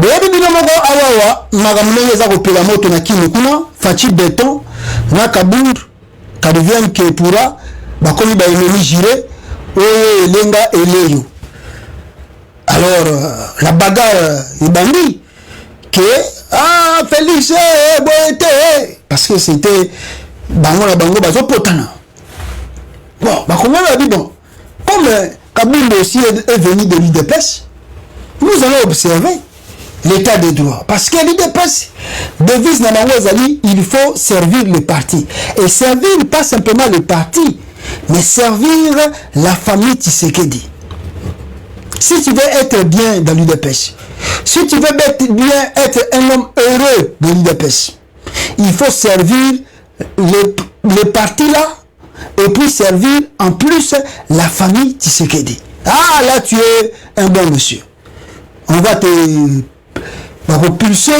Boyebi bino moko awawa magamulenge za kopela moto na kini kuna fachi béton na kabundu ka devient que pourra bakomi ba ennemi juré oyo elenga eleyo. Alors la bagarre ibandi que Félix boyete parce que c'était bango na bango bazo potana. Bon, bakomi ba dit bon comme Kabundu aussi est venu de l'UDPS, nous allons observer l'état de droit. Parce que l'UDPS devise Namangozali, il faut servir le parti. Et servir pas simplement le parti, mais servir la famille Tshisekedi. Si tu veux être bien dans l'UDPS, si tu veux bien être un homme heureux de l'UDPS, il faut servir le parti là, et puis servir en plus la famille Tshisekedi. Ah, là tu es un bon monsieur. On va te propulser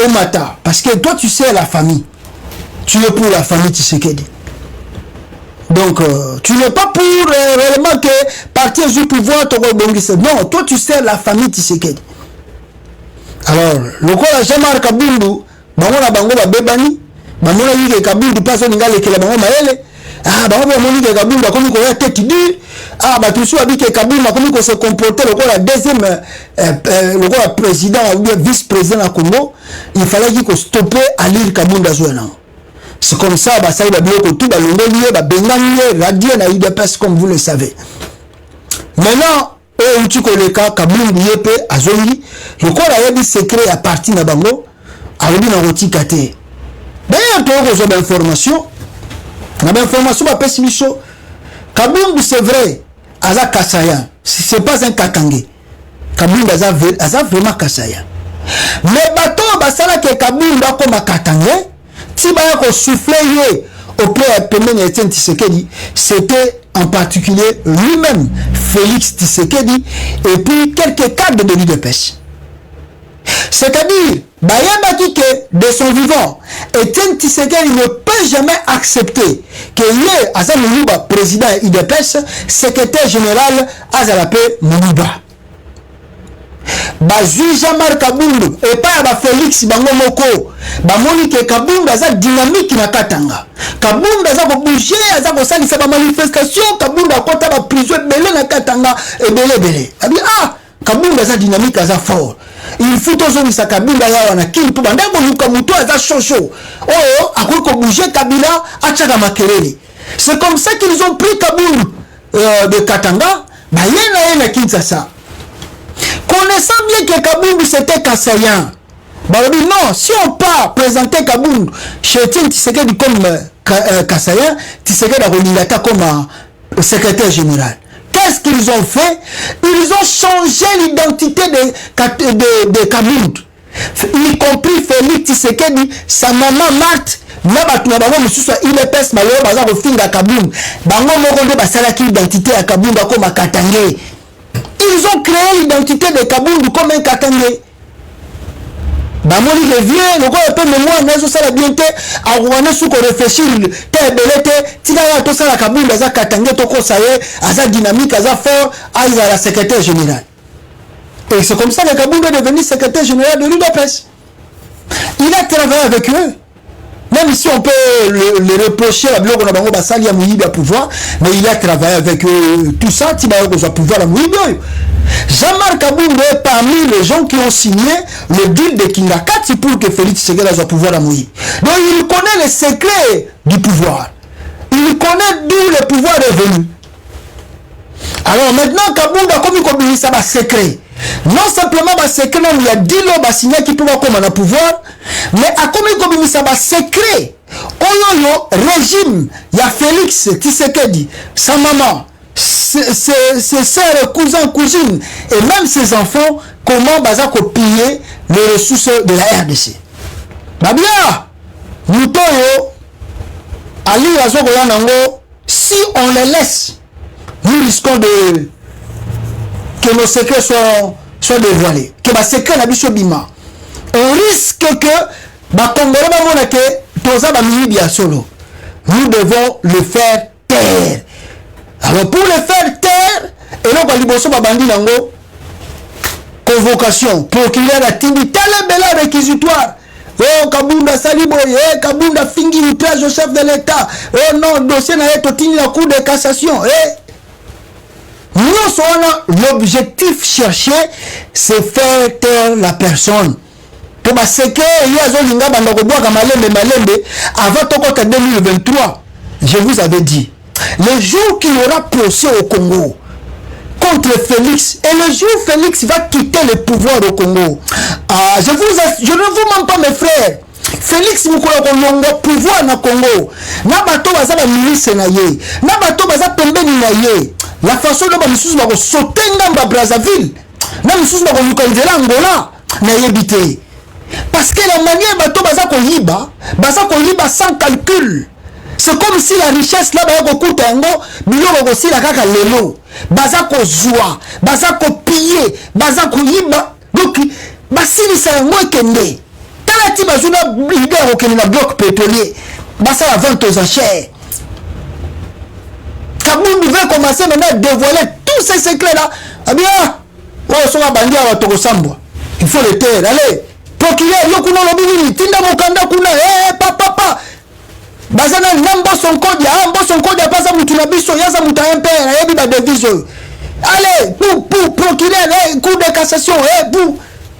au matin. Parce que toi tu sais la famille. Tu es pour la famille Tshisekedi. Donc tu n'es pas pour réellement que partir du pouvoir te rebondisse. Non, toi tu sais la famille Tshisekedi. Alors, le quoi la Jean-Marc Kabundu, bango na bango ba bebani, bango na yike Kabundu paso ngale ke la bango maele. Ah, bah, on m'a dit que Kabundu a commis la tête dure. Ah, bah, tout ça, dit que Kabundu a commis se comporter le deuxième le président ou bien vice-président à Congo. Il fallait qu'il stoppe à l'île Kabundu à Zouana. C'est comme ça, bah, ça, il va bien que tout, bah, l'ongolier, bah, benganier, radier, na UDPS, comme vous le savez. Maintenant, tu connais le cas, Kabundu, yépe, à Zongi, le corps a eu des secrets à partir de Bango, à l'île de Rotikate. D'ailleurs, tu as des informations. On a l'information à Pessimicho. Kabundu, c'est vrai, Aza Kassayan. Ce n'est pas un Katangé. Kabundu, Aza vraiment Kassayan. Mais bateau, Basala, que Kabundu, comme un Katangé, si Baya ko soufflé auprès de Pemene Etienne Tshisekedi, c'était en particulier lui-même, Félix Tshisekedi, et puis quelques cadres de l'UDPS. C'est-à-dire, Bayabaki que de son vivant, Etienne Tshisekedi ne peut jamais accepter que lui, Azam Moulouba, président UDPS, secrétaire général Azalape Moulouba. Bazui Jean-Marc Kabundu, et pas Félix Bango Moko, Bamoni que Kabundu a dynamique na Katanga. Kabundu a bougé, a bossali sa manifestation, Kabundu a compté la prison belé na Katanga et belé. Ah, Kabundu a dynamique a fort. Il faut toujours que Kabila yawana kili pour banda ko muto aza chocho. Oh, akoko bouger Kabila achaka makelele. C'est comme ça qu'ils ont pris Kabundu de Katanga, ba yena Kinshasa. Connaissant bien que Kabundu c'était Kassayan. Bah non, si on part présenter Kabundu chez Tshisekedi comme Kassayan, Tshisekedi a relata comme secrétaire général. Qu'est-ce qu'ils ont fait? Ils ont changé l'identité de Kabundu. Y compris Félix Tshisekedi, sa maman Marthe, il ils ont créé l'identité de Kabundu comme un Katangé. Bamoni revient, le gars peut mémoire, mais ça la bienté, à Rwanda sous qu'on réfléchit, t'es belé, t'es là, tout ça la Kabundu, aza Katangé, toko ça y est, aza dynamique, aza fort, aza la secrétaire générale. Et c'est comme ça que Kabundu est devenu secrétaire général de l'UDPS. Il a travaillé avec eux. Même si on peut le reprocher à Bloc Nabango Bassali à Mouyibi à pouvoir, mais il a travaillé avec tout ça, il a pouvoir à Mouyibi. Jean-Marc Kabundu est parmi les gens qui ont signé le deal de Kingakati pour que Félix Tshisekedi soit pouvoir à Mouyibi. Donc il connaît les secrets du pouvoir. Il connaît d'où le pouvoir est venu. Alors maintenant, Kabundu a commis ça va secret. Non simplement ba secret, il y a 10 lots ba signé qui peuvent comme un pouvoir, mais a commis ça va secret. Oyoyo régime, il y a Félix Tshisekedi, sa maman, ses sœurs, cousins, cousines, et même ses enfants, comment baza copier les ressources de la RDC. Babia, nous toyo, Ali Azo Goyanango, si on les laisse, nous risquons de que nos secrets soient dévoilés, que nos secrets n'habillent bima. On risque que nous devons le faire taire. Alors pour le faire taire, et là, convocation. Procureur a tindi tel bel réquisitoire. Oh, Kabunda Saliboye, Kabunda Fingi, outrage au chef de l'État. Oh non, dossier n'a été tenu la Cour de cassation. L'objectif cherché, c'est faire taire la personne. Pour ma séquelle, il y a Zolinga Bandakoboa Malembe, avant Tokota 2023, je vous avais dit, le jour qu'il y aura procès au Congo contre Félix, et le jour où Félix va quitter le pouvoir au Congo, je ne vous mens pas mes frères, Félix Moukola Kolongo pouvoir na Congo, na bato baza ba milice na ye, na bato baza pembeni na ye, la façon dont misusu bako sauter ngamba Brazzaville, na misusu bako lukanzela Angola, na yebite. Parce que la manière bato baza ko yiba sans calcul. C'est comme si la richesse là ba ko kuta ngo biloko ko sila kaka lelo. Baza ko zwa, baza ko piller, baza ko yiba. Donc basili sa ngo kende. Talati bazuna leader okende na bloc pétrolier. Basa la vente aux enchères. Kabundu veut commencer maintenant à dévoiler tous ces secrets là. Ah bien, oh so bandi à Toko Sambwa. Il faut le taire. Allez. Procureur yokuno lobini tinda mokanda kuna papa bazana nambo son code pasa mutu na biso yaza mutu impère yebi ba devise. Allez pour procureur cour de cassation pour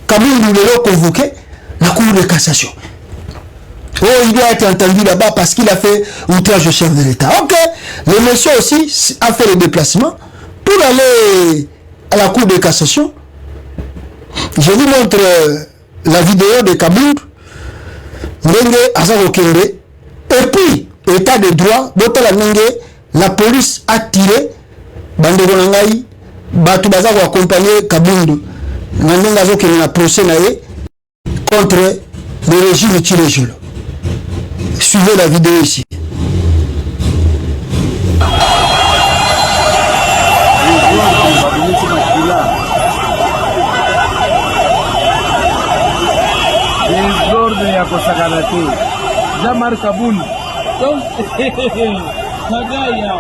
Kabundu le convoqué la cour de cassation. Oh, il doit être entendu là-bas parce qu'il a fait outrage au chef de l'État. Ok, le monsieur aussi a fait le déplacement pour aller à la cour de cassation. Je vous montre la vidéo de Kabundu, et puis, état de droit, la police a tiré, Bandego Nangai, Batu Bazako accompagné Kabundu, Nanengazo qui a procès contre le régime de Tirejolo. Suivez la vidéo ici. Jamar Kabul. Donc, Magaya.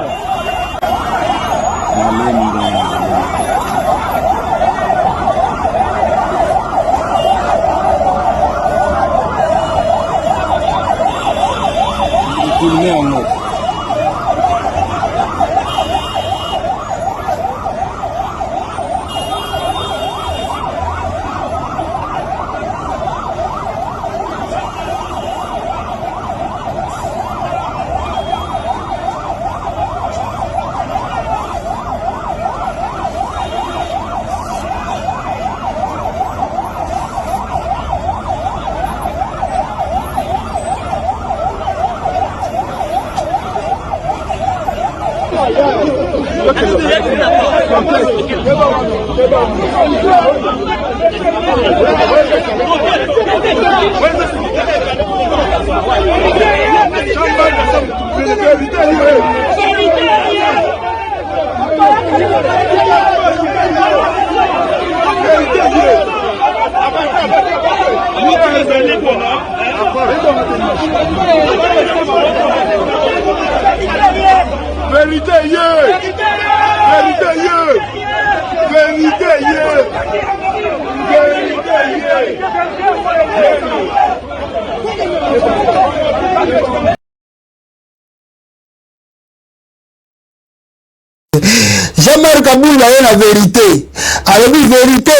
Jamar Kabundu a la vérité. Alors, la vérité,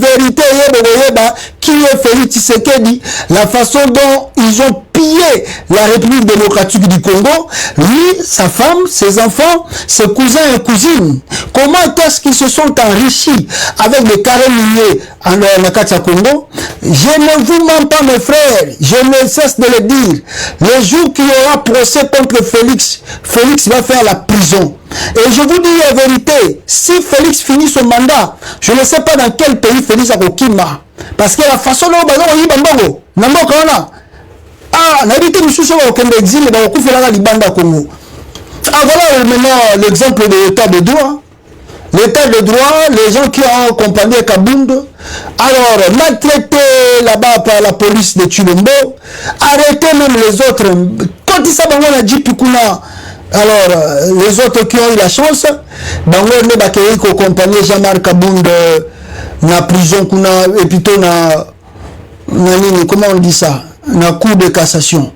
vérité, qui est Félix Tshisekedi, la façon dont ils ont pillé la République démocratique du Congo, lui, sa femme, ses enfants, ses cousins et cousines. Comment est-ce qu'ils se sont enrichis avec des carrés miniers en Nakatia Congo? Je ne vous mens pas, mes frères, je ne cesse de le dire. Le jour qu'il y aura procès contre Félix, Félix va faire la prison. Et je vous dis la vérité, si Félix finit son mandat, je ne sais pas dans quel pays Félix a Kokima. Parce que la façon dont on va Bambogo, Namboka, ah, n'habitez pas sous le exil, Congo. Ah, voilà maintenant l'exemple de l'état de droit. L'état de droit, les gens qui ont accompagné Kabundu, alors maltraité là-bas par la police de Chilombo, arrêté même les autres. Quand ils savent qu'on a dit Pikuna, alors les autres qui ont eu la chance, Bango ne accompagné Jean-Marc Kabundu na prison kuna et plutôt na nini, comment on dit ça, na cour de cassation.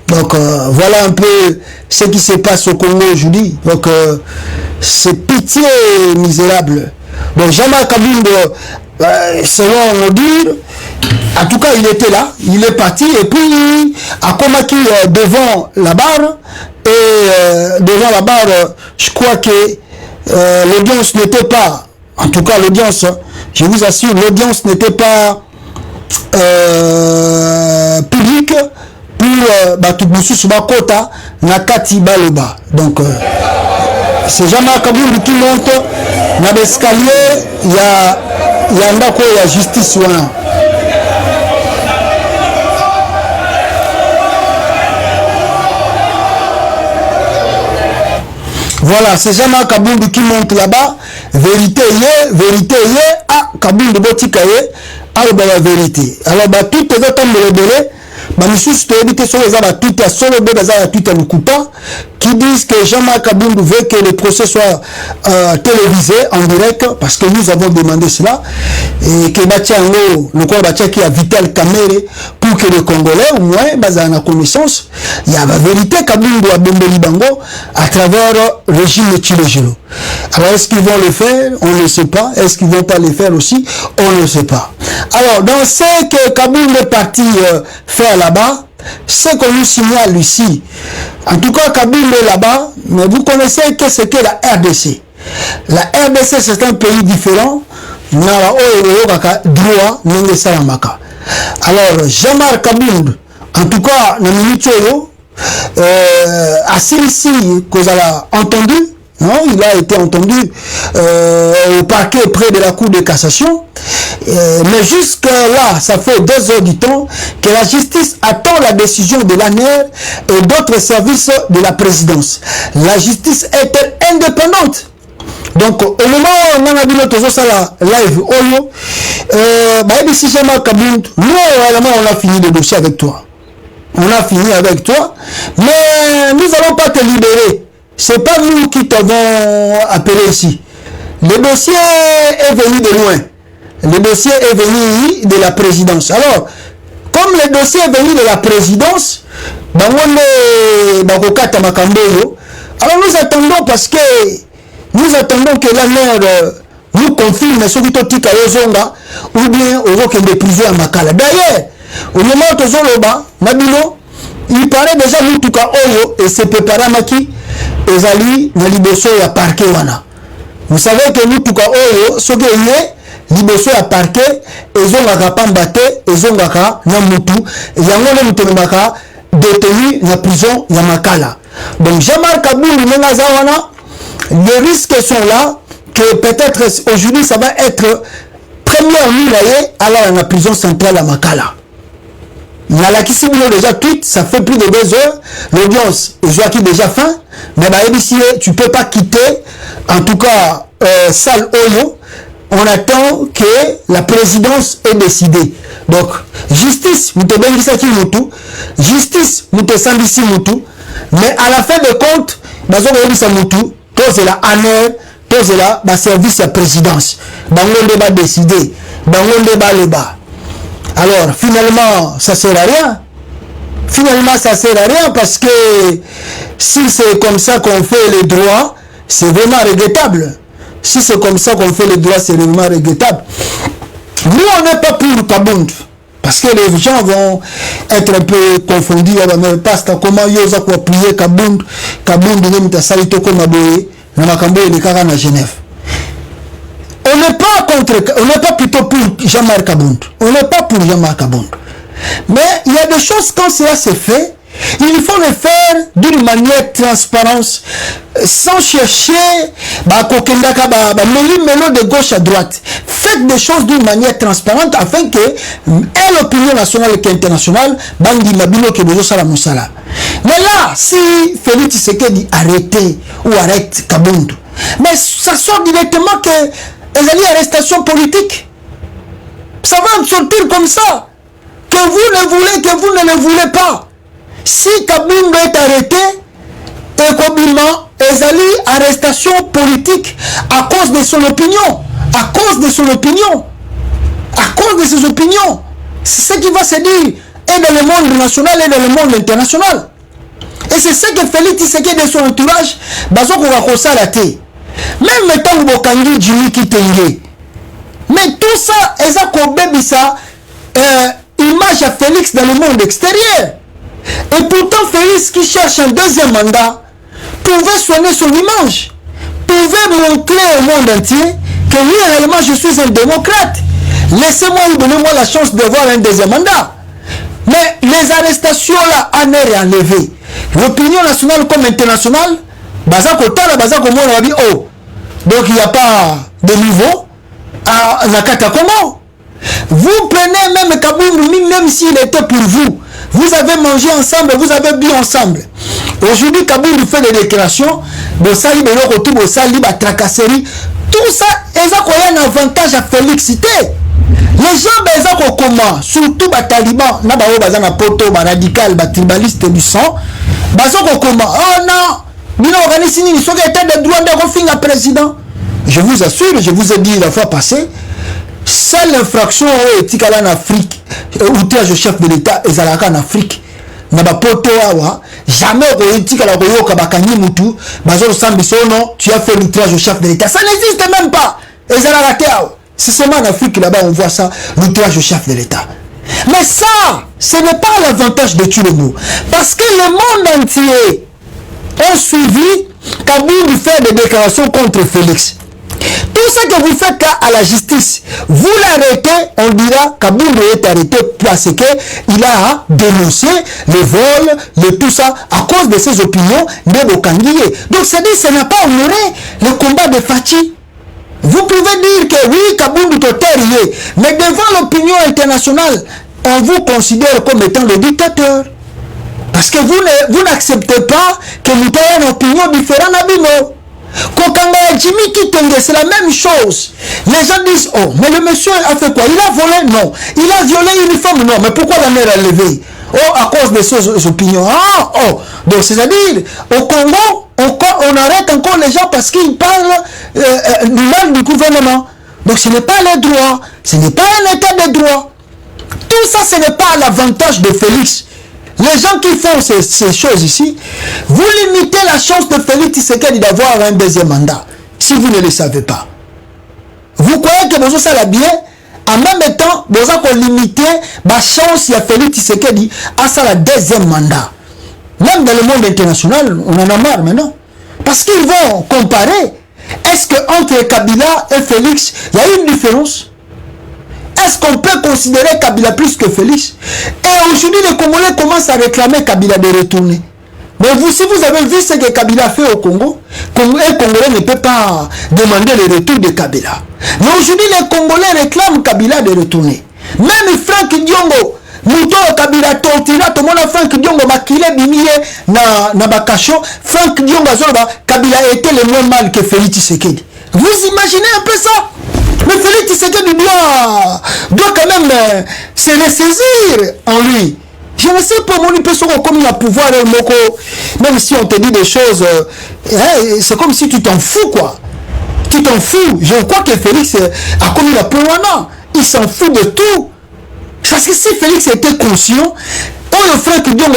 Donc voilà un peu ce qui se passe au Congo aujourd'hui. Donc c'est pitié misérable. Donc Jean-Marc Kabund, selon on dit, en tout cas il était là, il est parti et puis à Komaki devant la barre, et devant la barre, je crois que l'audience n'était pas, en tout cas l'audience, je vous assure, l'audience n'était pas publique pour Batoubousou Subakota Nakati Baloba. Donc c'est Jean-Marc Kabund qui monte dans l'escalier, il y a un d'accord, il y a justice. Voilà. Voilà, c'est Jean-Marc Kabund qui monte là-bas. Vérité, ah, Kabund Botikaye, alors la vérité. Alors, tout les autres me rebellent. Monsieur, je éviter sur les tout à solo tout à Lukuta, qui disent que Jean-Marc Kabund veut que le procès soit télévisé en direct, parce que nous avons demandé cela, et que Batiango, le corps Batia qui a Vital Kamere, pour que les Congolais, au moins, basé la connaissance, il y a la vérité Kabund à Bombeli Bango à travers le régime de Chilogelo. Alors, est-ce qu'ils vont le faire? On ne le sait pas. Est-ce qu'ils ne vont pas le faire aussi? On ne le sait pas. Alors, dans ce que Kabund est parti faire là-bas, ce qu'on nous signale ici, en tout cas Kabund est là-bas, mais vous connaissez que c'est que la RDC. La RDC, c'est un pays différent. Alors, Jean-Marc Kabund, en tout cas, dans ici, que vous avez entendu, non, il a été entendu au parquet près de la cour de cassation. Mais jusque-là, ça fait 2 heures du temps que la justice attend la décision de l'ANER et d'autres services de la présidence. La justice est indépendante. Donc, au moment où on a vu notre live, si Jean-Marc Kabund, nous, on a fini le dossier avec toi. On a fini avec toi, mais nous n'allons pas te libérer. C'est pas nous qui t'avons appelé ici. Le dossier est venu de loin. Le dossier est venu de la présidence. Alors, comme le dossier est venu de la présidence, alors nous attendons parce que nous attendons que la mère nous confirme ce qui est ou bien au que des prisons à Makala. D'ailleurs, au moment où il paraît déjà Mutuka Oyo et c'est préparé à Maki. Ezali na liboso ya parquet wana. Vous savez que Mutuka Oyo soki ye liboso ya parquet ezongaka pambate ezongaka na mutu yango le mutu maka détenu na prison ya Makala. Donc Jean-Marc Kabund mengaza wana, les risques sont là que peut-être aujourd'hui ça va être première nuit à la prison centrale à Makala. Nalakisi Bino déjà tweet, ça fait plus de 2 heures, l'audience est déjà fin, mais tu peux pas quitter, en tout cas, salle Oyo, on attend que la présidence ait décidé. Donc, justice, justice, mais à la fin de compte, c'est la ANER, c'est la service à présidence, bango va décider, bango va le bas. Alors, finalement, ça sert à rien. Finalement, ça sert à rien parce que si c'est comme ça qu'on fait les droits, c'est vraiment regrettable. Si c'est comme ça qu'on fait les droits, c'est vraiment regrettable. Nous, on n'est pas pour Kabund. Parce que les gens vont être un peu confondus. Parce que comment ils ont prier Kabund, Kabund, il salito comme Aboye, dans la Genève. On n'est pas contre, on n'est pas plutôt pour Jean-Marc Kabund. On n'est pas pour Jean-Marc Kabund. Mais il y a des choses quand cela se fait, il faut le faire d'une manière transparente, sans chercher de gauche à droite. Faites des choses d'une manière transparente afin que l'opinion nationale et internationale bangi mabino que besoin sala musala. Mais là, si Félix Tshisekedi arrêtez ou arrête Kabund, mais ça sort directement que il y a une arrestation politique. Ça va sortir comme ça. Que vous ne voulez, que vous ne le voulez pas. Si Kabund est arrêté, et comme il y a une arrestation politique à cause de son opinion, à cause de son opinion. À cause de ses opinions. C'est ce qui va se dire et dans le monde national et dans le monde international. Et c'est ce que Félix Tshisekedi de son entourage, Bazoko va kosala te. Même mettons Bokangi Jimmy Kitenge. Mais tout ça, ils ont bébé ça, image à Félix dans le monde extérieur. Et pourtant, Félix qui cherche un deuxième mandat, pouvait soigner son image, pouvait montrer au monde entier que oui, réellement, je suis un démocrate. Laissez-moi ou donnez-moi la chance d'avoir un deuxième mandat. Mais les arrestations là, en est enlevées. L'opinion nationale comme internationale, Bazako Tala, Bazako Mona dit oh. Donc il n'y a pas de niveau à Nakata Congo. Vous prenez même Kaboumbi, même s'il était pour vous. Vous avez mangé ensemble, vous avez bu ensemble. Aujourd'hui, Kaboumbi fait des déclarations. Bossali, Belokotou, Bossali, Batracasserie. Tout ça, ils ont un avantage à féliciter. Les gens, ils ont comment, surtout les talibans, ils ont un poteau, les radicales, les tribalistes du sang. Ils ont comment. Oh non, ils ont organisé une état de droit de refus à président. Je vous assure, je vous ai dit la fois passée, seule infraction éthique en Afrique, outrage au chef de l'État, et en Afrique, jamais éthique à la Royoka Bakani Moutou, tu as fait l'outrage au chef de l'État. Ça n'existe même pas. C'est seulement en Afrique là-bas on voit ça, l'outrage au chef de l'État. Mais ça, ce n'est pas l'avantage de Tshilombo. Parce que le monde entier a suivi Kaboumbi faire des déclarations contre Félix. Tout ce que vous faites à la justice, vous l'arrêtez, on dira Kaboumbi est arrêté parce qu'il a dénoncé le vol, le tout ça, à cause de ses opinions de Bokanguye. Donc c'est-à-dire que ça n'a pas honoré le combat de Fachi. Vous pouvez dire que oui, Kaboumbi est terrier, mais devant l'opinion internationale, on vous considère comme étant le dictateur. Parce que vous n'acceptez pas que vous ayez une opinion différente à Bino. Kokanga Jimmy Kitenge, c'est la même chose. Les gens disent, oh, mais le monsieur a fait quoi? Il a volé? Non. Il a violé une femme? Non. Mais pourquoi la mère a levé? Oh, à cause de ses opinions. Ah, oh. Donc, c'est-à-dire, au Congo, on arrête encore les gens parce qu'ils parlent du mal du gouvernement. Donc, ce n'est pas le droit. Ce n'est pas un état de droit. Tout ça, ce n'est pas l'avantage de Félix. Les gens qui font ces choses ici, vous limitez la chance de Félix Tshisekedi d'avoir un deuxième mandat, si vous ne le savez pas. Vous croyez que vous allez bien, en même temps, vous allez limiter la chance de Félix Tshisekedi à sa deuxième mandat. Même dans le monde international, on en a marre maintenant. Parce qu'ils vont comparer. Est-ce qu'entre Kabila et Félix, il y a une différence? Est-ce qu'on peut considérer Kabila plus que Félix? Et aujourd'hui, les Congolais commencent à réclamer Kabila de retourner. Mais vous, si vous avez vu ce que Kabila fait au Congo, les Congolais ne peuvent pas demander le retour de Kabila. Mais aujourd'hui, les Congolais réclament Kabila de retourner. Même Franck Diongo, Mouto Kabila tortira, tout le monde a Franck Diongo, Bakile Bimie, na Bakacho, Franck Diongo, Kabila était le moins mal que Félix Tshisekedi. Vous imaginez un peu ça? Mais Félix Tshisekedi doit quand même se ressaisir en lui. Je ne sais pas, mon personne comme il a pouvoir, même si on te dit des choses, c'est comme si tu t'en fous, quoi. Tu t'en fous. Je crois que Félix a commis la pouvoir, il s'en fout de tout. Parce que si Félix était conscient, on le frère qui dit que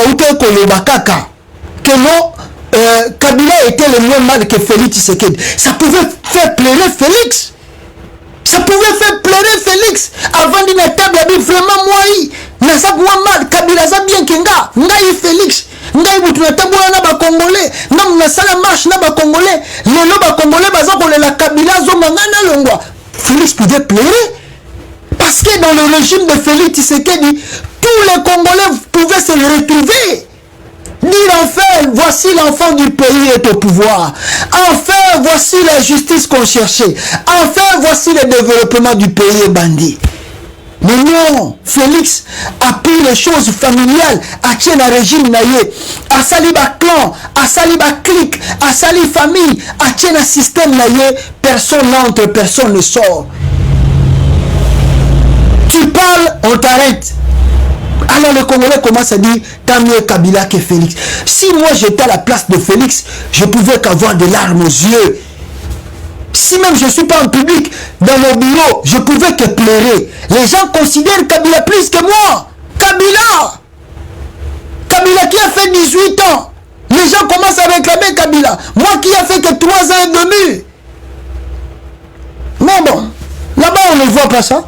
non, Kabila était le moins mal que Félix Tshisekedi. Ça pouvait faire pleurer Félix. Ça pouvait faire pleurer Félix avant d'une table à vraiment moi. Nasa mal Kabila za bien kenga. Ngai Félix. Ngai butu na table na ba Congolais. Nam na sala marche na ba Congolais. Lelo ba Congolais baza ko la Kabila zo mangana longwa. Félix pouvait pleurer. Parce que dans le régime de Félix Tshisekedi, tous les Congolais pouvaient se retrouver. Dire enfin, voici l'enfant du pays est au pouvoir. Enfin, voici la justice qu'on cherchait. Enfin, voici le développement du pays est bandit. Mais non, Félix a pris les choses familiales, a tient un régime naïe, a sali ba clan, a sali ba clique, a sali famille, a tient un système naïe, personne n'entre, personne ne sort. Tu parles, on t'arrête. Alors les Congolais commencent à dire, tant mieux Kabila que Félix. Si moi j'étais à la place de Félix, je pouvais qu'avoir des larmes aux yeux. Si même je ne suis pas en public, dans mon bureau, je pouvais que pleurer. Les gens considèrent Kabila plus que moi. Kabila qui a fait 18 ans. Les gens commencent à réclamer Kabila. Moi qui a fait que 3 ans et demi. Mais bon, là-bas on ne voit pas ça.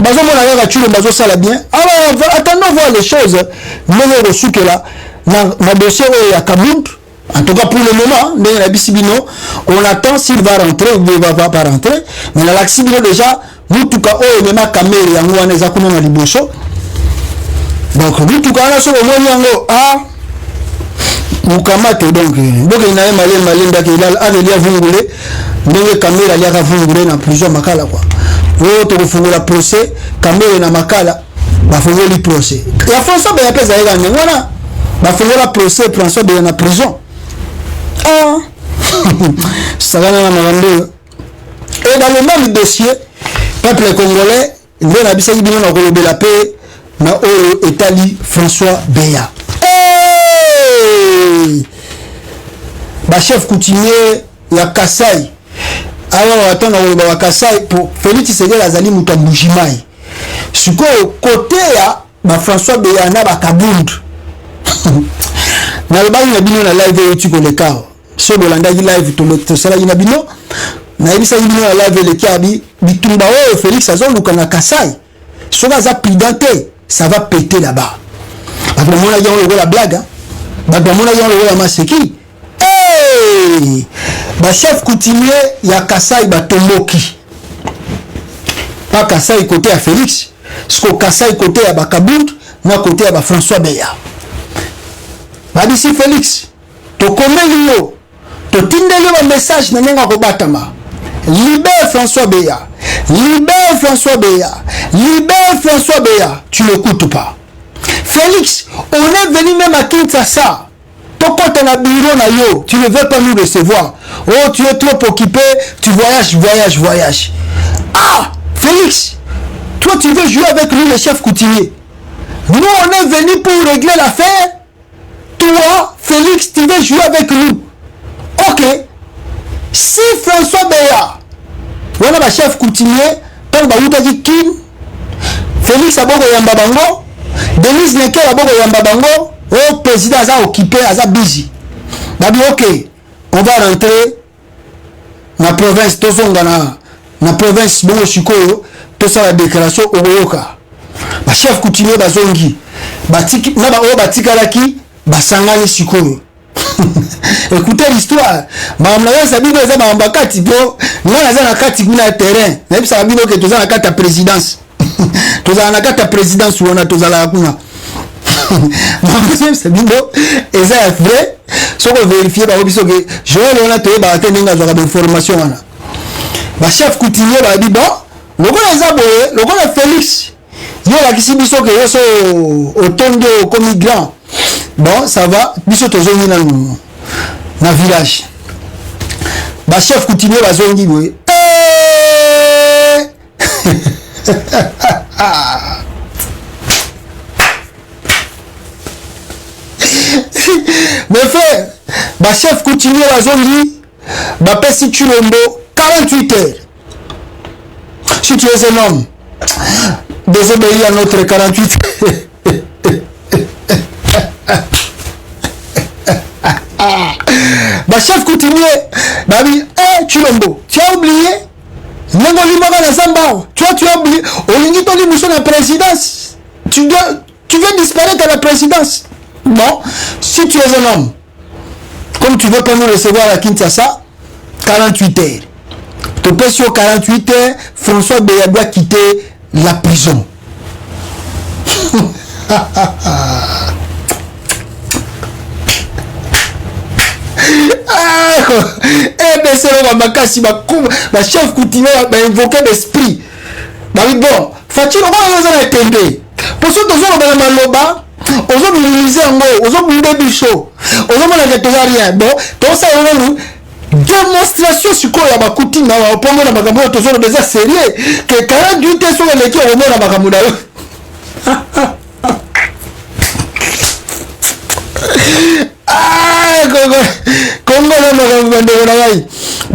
Bazo mon aïe tu le bazo ça la bien. Alors attendons voir les choses. Mais le reçu que là, dans dossier où il y a Kabound. En tout cas pour le moment, on attend s'il va rentrer ou il ne va pas rentrer. Mais dans l'Axibino déjà, nous tout cas, on a caméra, on a des accounts dans l'Iboso. Donc, nous tout cas, on a sur le monde, ah, nous kamate donc, il y a un malin qui a vungulé, mais caméra, il y a vungulé dans plusieurs makala quoi. Oh, tu veux la procès, caméra na makala, bah faut le procès. Il y a François Béa pèse à gagner, voilà. Bah faut la procès, François Béa na prison. Ah, ça va dans la. Et dans le même dossier, peuple congolais, il y a un qui a la paix, na Etali François Béa. Bah chef coutumier, il y a Kassai. Alors attends, on va Kassai pour Félix Tshisekedi Azali Mutambujimaï. Ce côté ya François Béa na ba Kabound. Na le bas na bino na live et tu connais ka. So bolanda gi live to sala na bino. Na ebisa bino na live le kiabi bitumba o Félix Azon lukana Kassai. So ba za pidanté, ça va péter là-bas. Parce que mon a eu la blague. Bah mon a eu la maseki. Hey! Bah chef coutumier ya Kassai ba Tomboki. Pas Kassai côté à Félix, ce que Kassai côté à Kabound, na côté à François Béa. Bah d'ici Félix, to comment yo, to tindele un message na nenga ko batama. Libère François Béa. Libère François Béa. Libère François Béa. Tu l'écoutes pas. Félix, on est venu même à Kinshasa. Ton compte en bureau na yo, tu ne veux pas nous recevoir. Oh, tu es trop occupé, tu voyages. Ah, Félix, toi tu veux jouer avec nous le chef coutumier. Nous on est venu pour régler l'affaire. Toi, Félix, tu veux jouer avec nous. Ok. Si François Béa, voilà ma chef coutumier, tant que vous Kim, Félix Abogo Yambabango, Denise Neke Abogo Yambabango, oh président a occupé, a busy. Babi ok, on va rentrer dans la province, na province bon Chikoyo, tout ça la déclaration au Oyoka. Ma chef coutumier bazongi, batiki na ba o batika laki, basangani Chikoyo. Écoutez l'histoire. Mamla sabi ko za mamba kati bo, ngana za na kati kuna terrain. Na bisa sabi ko to za na kati présidence. To za na kati présidence wona to za la kuna. Mamla sabi ko eza vrai. So ko vérifier ba obiso ke Joël on a te ba te ninga za ba information wana. Ba chef coutumier ba di bon, lokola za boye, lokola Félix. Yo la kisi biso ke yo so otondo comme migrant. Bon, ça va. Biso tozongi na village. Ba chef coutumier bazongi boye. Mais frère, ba chef coutumier bazongi, ba pesi Chulombo 48 heures. Si tu es un homme, désobéir à notre 48 bah chef coutumier, bah oui, Chulombo, tu as oublié? Tu as oublié? La présidence. Tu veux disparaître à la présidence. Bon, si tu es un homme, comme tu veux pas nous recevoir à Kinshasa, 48 heures. Tu peux sur 48 heures, François Béa doit quitter la prison. c'est le chef coutumier va invoquer l'esprit. Bah oui, bon, Fatih, on va les entendre. Pour ceux qui ont dans le maloba, on va minimiser en mot, on va minimiser du show, on va minimiser rien. Bon, tout ça, on va démonstration sur quoi la coutume, on va prendre la magambo, tout ça, on déjà sérieux. Que 48 sur l'équipe, on va la magambo.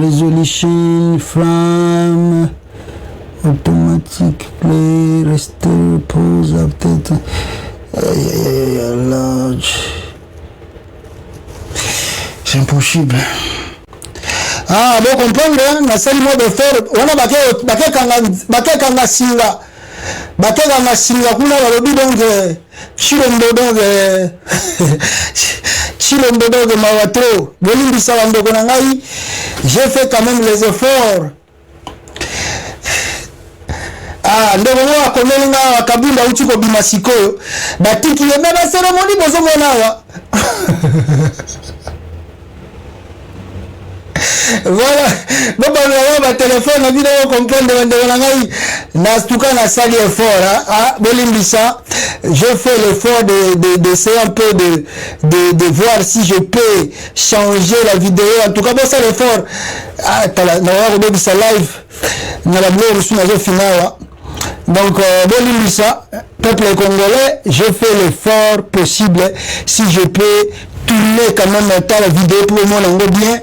Resolution, frame, automatic play, restore, pause, update. Large. C'est impossible. Ah, bon comprendre, hein? Na sali mode fort, on a bakeka singa. Bakeka singa kuna balobi donc Chilombo donc Chilombo donc Mawatro. Bolimbisa bandeko na ngai, j'ai fait quand même les efforts. Ah, ndeko mwa komeli nga kabunda uti ko bimasiko. Batiki ye na cérémonie bozo mona wa. Voilà, bon on va téléphone on vidéo comprendre na stuka na sali effort ah bolimbisa je fais l'effort d'essayer un peu de voir si je peux changer la vidéo en tout cas bon ça l'effort ah na wa bolimbisa live na la blog sur na finale donc bolimbisa peuple congolais je fais l'effort possible si je peux tourner quand même la vidéo pour le monde bien.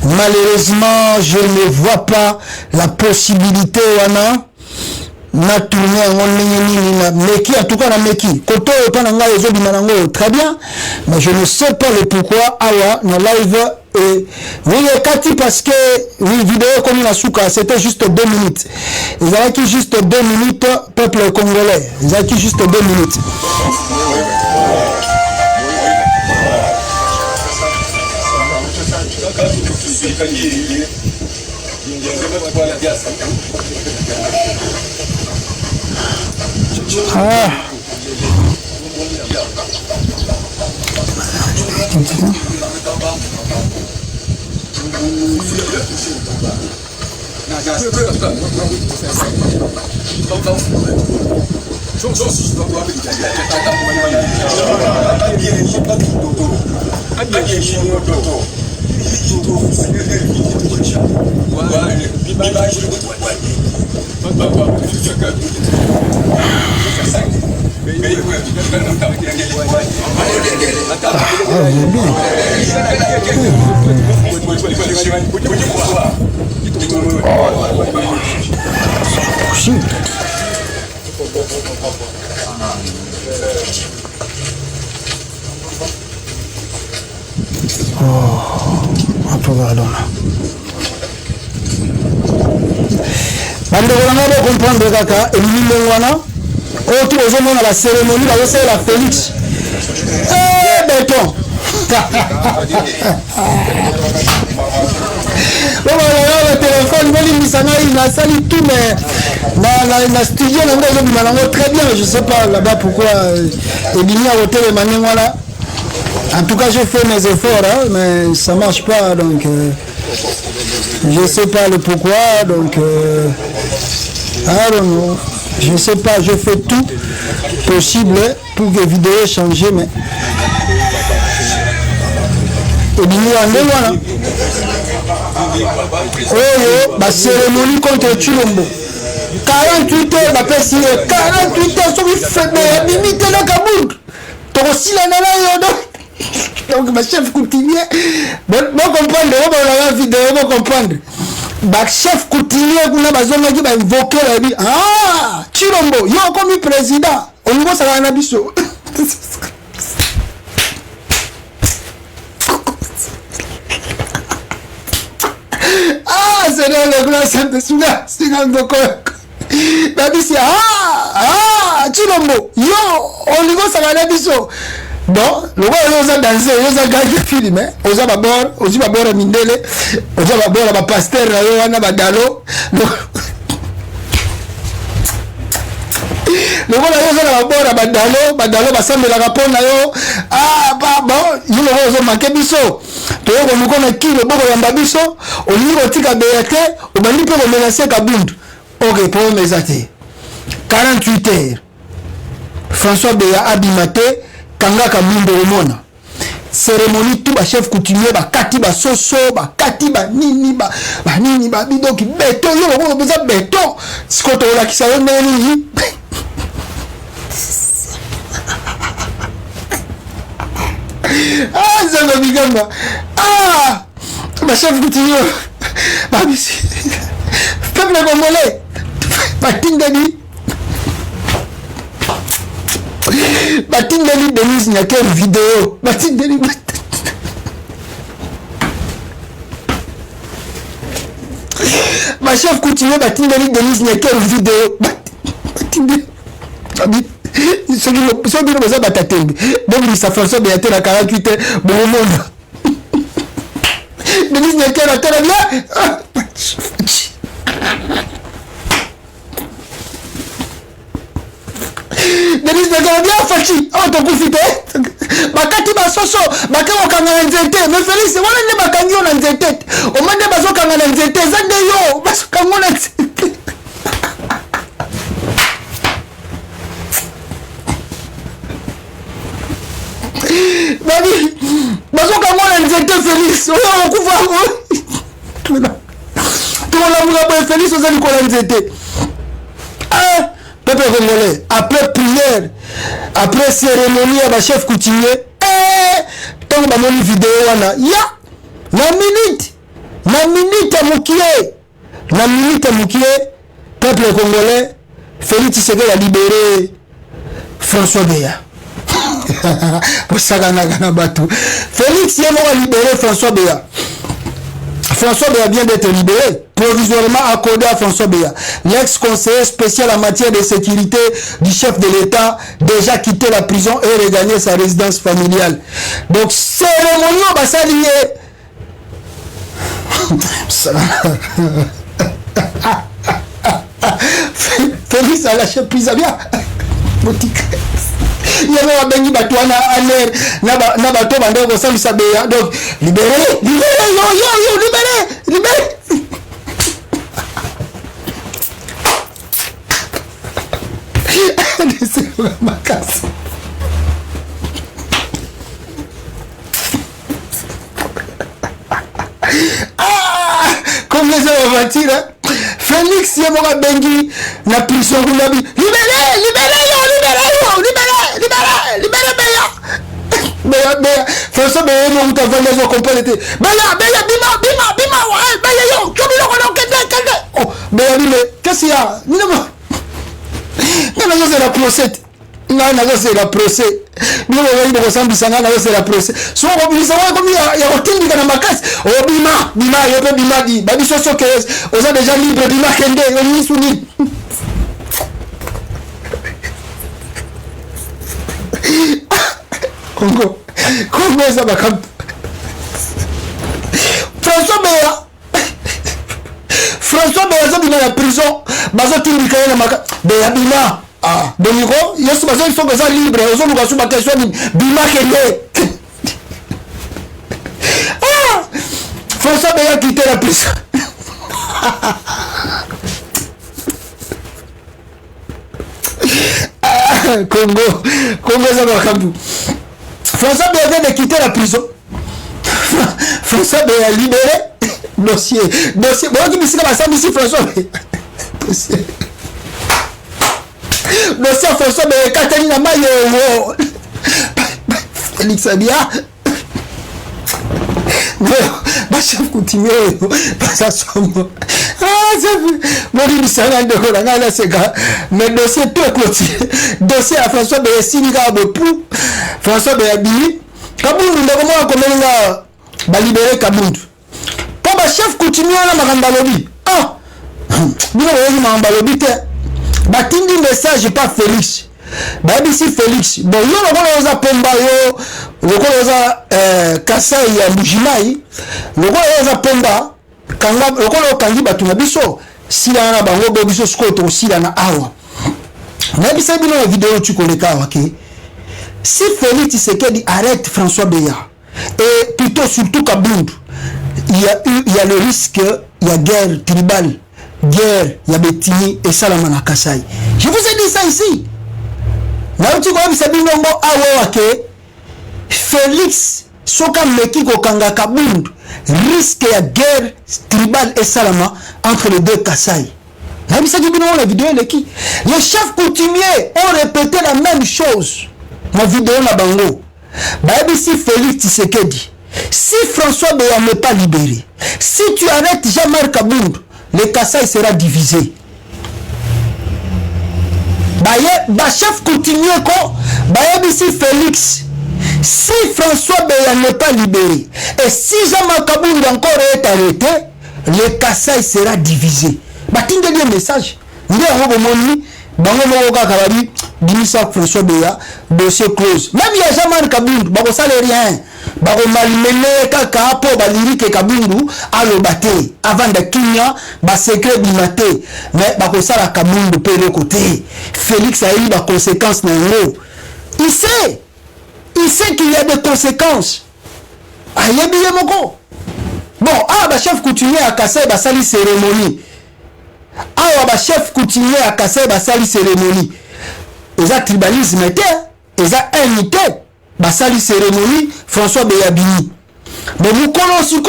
Malheureusement, je ne vois pas la possibilité na tourner en meki en tout cas na meki koto pananga ezo bimanango très bien mais je ne sais pas le pourquoi awa na live et oui kati parce que oui vidéo comme la souka c'était juste 2 minutes ils avaient qui juste 2 minutes peuple congolais ils avaient qui juste 2 minutes. Ah. Comprendre kaka et wana oh tout aux hommes à la cérémonie là c'est la Félix béton le téléphone il a sali tout mais la studio très bien je sais pas là-bas pourquoi Ebini a ôté les manières voilà en tout cas j'ai fait mes efforts hein, mais ça marche pas donc je sais pas le pourquoi donc I don't know. Je sais pas, je fais tout possible pour que la vidéo change, mais et bien voilà. Oh, la cérémonie contre Chilombo. 48 heures, ma personne, 48 heures, sur une fête, limite dans Kaboul. Tu aussi la nana, donc ma chef continue. Bon, comprendre, on va la vidéo, on va comprendre. Bah chef coutumier kuna bazonga ki ba invoquer la bi ah Chilombo yo comme président au niveau ça va na biso ah c'est là le grand saint souga c'est un doko ba bisi ah Chilombo yo au niveau ça va na biso bon le gars il a dansé il a gagné film hein oza babor ozi babor mindele oza babor ba pasteur na yo wana badalo le gars il a babor badalo basambela kapona yo ah ba bon il le ozo manqué biso to yo ko na kilo boko yamba biso olingi kotika beyate obandi pe ko menacer kabundu ok pour mes athées 48 heures François Beya abimate kanga kamundo omona cérémonie tout ba chef coutumier ba kati ba soso ba kati ba nini ba nini ba bidoki beton yo ko beza beton sikoto la kisayo neni ah ça va bigamba ah ma chef coutumier peuple congolais batindeli Denise Nyaker vidéo batindeli ma chef coutumier batindeli Denise Nyaker vidéo batindeli ce qui me besoin batatembe donc ça François Béaté la 48 bon monde Denise Nyaker a tellement bien Denise Nyaker bien fachi oh ton confité bakati basoso bakako kanga nzete mais Félix wana ne bakangi ona nzete o mande bazo kanga na nzete zande yo baso kanga na nzete Babi, bazoka mwana nzete Félix, oyo okufa ko. Tola mula Félix ozali kola nzete. Ah, peuple congolais, après prière, après cérémonie à chef coutumier, tant ba moni vidéo wana, ya na minute à Moukié, peuple congolais, Félix Tshisekedi a libéré François Béa. Félix a libéré François Béa. François Béa vient d'être libéré, provisoirement accordé à François Béa. L'ex-conseiller spécial en matière de sécurité du chef de l'État, déjà quitté la prison et regagné sa résidence familiale. Donc, cérémonie au Bassalier. Félix a lâché plus à bien. Boutique. Il y avait un béni batouana à l'air, n'a bateau bandé au sein du Sabéa. Donc, libérez, libérez. C'est ma casse. Comme les hommes voiture, Félix Yamora Bengi n'a plus son roulabi. Libérez Béa. François Béa, nous t'avons vendu au complet. Béa, bima, ouais, Béa, yo, comme il a kende. Oh, Béa, qu'est-ce qu'il y a? Non, c'est la procès. Non, c'est la procès. Nous, on va ressemble à c'est la procès. So, on va comme il y a aucun qui dans ma casse. Oh, bima, il y a bima dit. Babi, so, que, on a déjà libre, bima, kende, on y souni. Congo, ça va comme François Béa, ça dans la prison, bazo tindi kaya na maka, Béa bima. Ah, Dominico, yesu bazo il faut que ça libre, ils ont nous ma question bima kende. Ah, François Béa quitté la prison. Congo, ça va comme François Béa vient de quitter la prison. François Béa libéré. Dossier. Bon, qui me dit que ici François Béa. Dossier François Béa. Katalina Mayo. Félix Abia. Ma chef continue. Ça somme. Moi, je suis un de mais dossier tout clôturé. Dossier à François Béa Siniga Bopou. François Béa Bili. Kaboundou, comment on va libérer Kaboundou. Pour ma chef continue à la Marambalobi. Ah, vous avez Marambalobi. Batindi message pas Félix. Babi si Félix. Bon, yo le roza Pomba yo, le roza Kasai ya Mujimai, le roza Pomba. Kanga lokolo kangi batuna biso sila na bango be biso skoto sila na awa na bisa bino vidéo tu koleka wake si Félix Tshisekedi arrête François Béa et plutôt surtout Kaboundou il y a le risque il y a guerre tribale guerre il y a Betini et Salamana Kasai je vous ai dit ça ici na tu ko bisa bino ngo awa wake Félix soka meki ko kanga Kaboundou risque de guerre tribale et salama entre les deux Kasaï. La vidéo les chefs coutumiers ont répété la même chose. La vidéo na bango. Babi si Félix Tshisekedi Si François Béa n'est pas libéré, si tu arrêtes Jean-Marc Kabund, le Kassai sera divisé. Chef continue quoi? Ici Félix. Si François Béa n'est pas libéré, et si Jean-Marc Kabund encore est arrêté, le Kassai sera divisé. Batinga des messages. Il y a un moment François Béa, dossier close. Même il y a Jean-Marc Kabund, il n'y a rien. Il malmené kaka po balirike Kabundu alobate avant de Kenya ba secret bimaté mais ba sala Kabundu pe le côté Félix a eu des conséquences dans l'eau. Il sait qu'il y a des conséquences. Ah il y a bien moko. Bon, ba chef coutumier à casser ba sali cérémonie. Ba chef coutumier à casser ba sali cérémonie. Eza tribalisme était, eza unité. Basali cérémonie François Béabini. Mais nous connaissons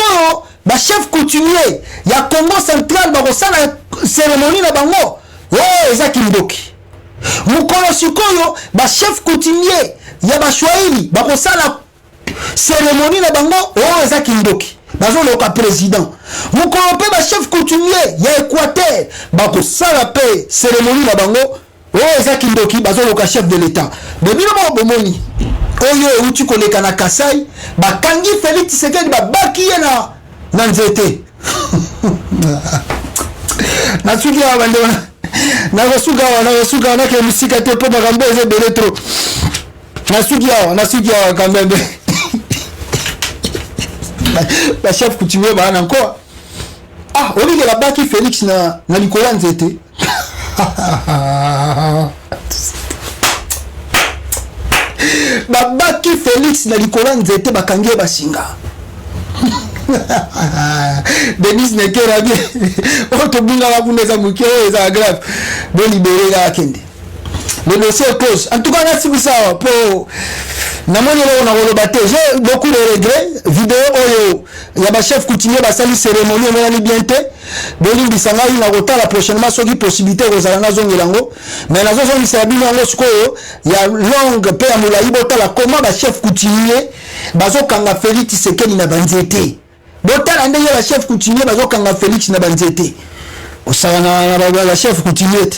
le chef coutumier. Il y a Congo central, il y a la cérémonie na bango. Oh, Eza Kimboki. Nous connaissons le chef coutumier. Il y a Bachouaïli, il y a la cérémonie na bango. Oh, Eza Kimboki. Bazo le président. Nous connaissons le chef coutumier. Il y a Équateur. Il y a la cérémonie na bango. Oh, Eza Kimboki. Bazo le chef de l'État. Mais bien, bomoni. Oyo uti koleka na Kasai bakangi Félix Tshisekedi babaki ye na nzete nasuki awa bande nasuka ke musika te po makambo eze bele trop nasuki awa quand même ba chef coutumier bana encore olingi babaki Félix na likola nzete babaki Félix na likola nzete bakangi basinga Denis nekera bien auto bunga la kuneza mukie eza grave de libérer la kende le dossier close en tout cas merci pour ça pour namoni leo na kolobate j'ai beaucoup de regrets vidéo oyo ya ba chef coutumier ba sali cérémonie on a bien té boli bisanga ina kotala prochainement soki possibilité kozala na zongelango mais nazo zongi sabino ngo sikoyo ya longue pe ya mulai botala comment ba chef coutumier bazo kanga Félix Tshisekedi na banzete botala ndenge ba chef coutumier bazo kanga Félix na banzete osala na ba chef coutumier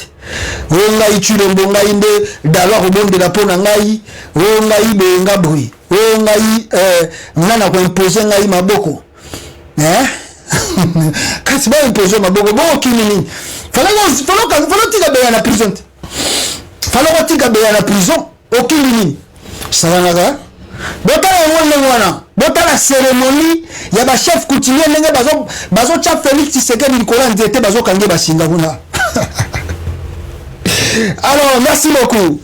ngai chulombo ngai nde dalwa kobondela pona ngai ngai benga boy ngai nana ko imposer ngai maboko kasi ba imposer maboko bo kinini falo tika be na prison falo tika be na prison okinini salanaka botala botala cérémonie ya ba chef coutumier ndenge bazo cha Félix Tshisekedi likola nzete bazo kange basinga kuna. Alors, merci beaucoup.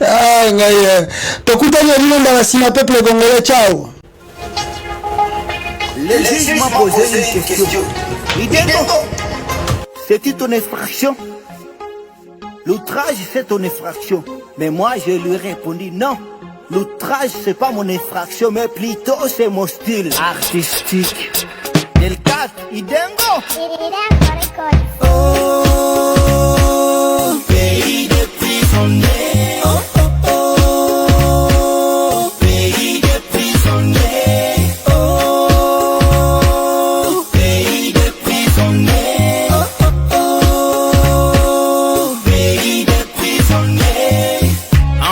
Ah, ngai tokutani bilomba na sima peuple congolais. Ciao. Le juge m'a posé une question. Idengo, c'est-tu ton infraction? L'outrage, c'est ton infraction. Mais moi, je lui ai répondu non. L'outrage, c'est pas mon infraction, mais plutôt c'est mon style artistique. Del 4, Idengo. Oh, pays de prisonniers. Oh, oh, oh, pays de prisonniers. Oh, pays de prisonniers. Oh, oh, oh, pays de prisonniers.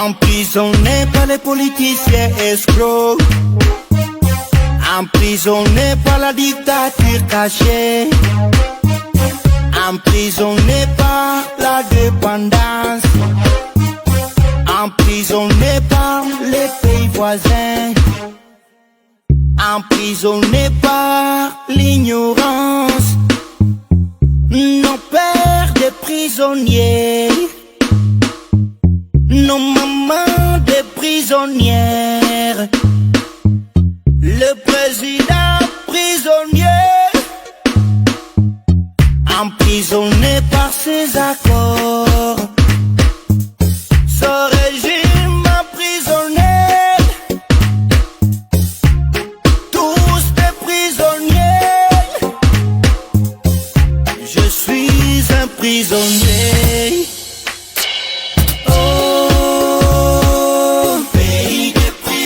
Emprisonnés par les politiciens escrocs. Emprisonné par la dictature cachée. Emprisonné par la dépendance. Emprisonné par les pays voisins. Emprisonné par l'ignorance. Nos pères des prisonniers. Nos mamans des prisonnières. Le président prisonnier, emprisonné par ses accords. Ce régime emprisonné, tous des prisonniers. Je suis un prisonnier.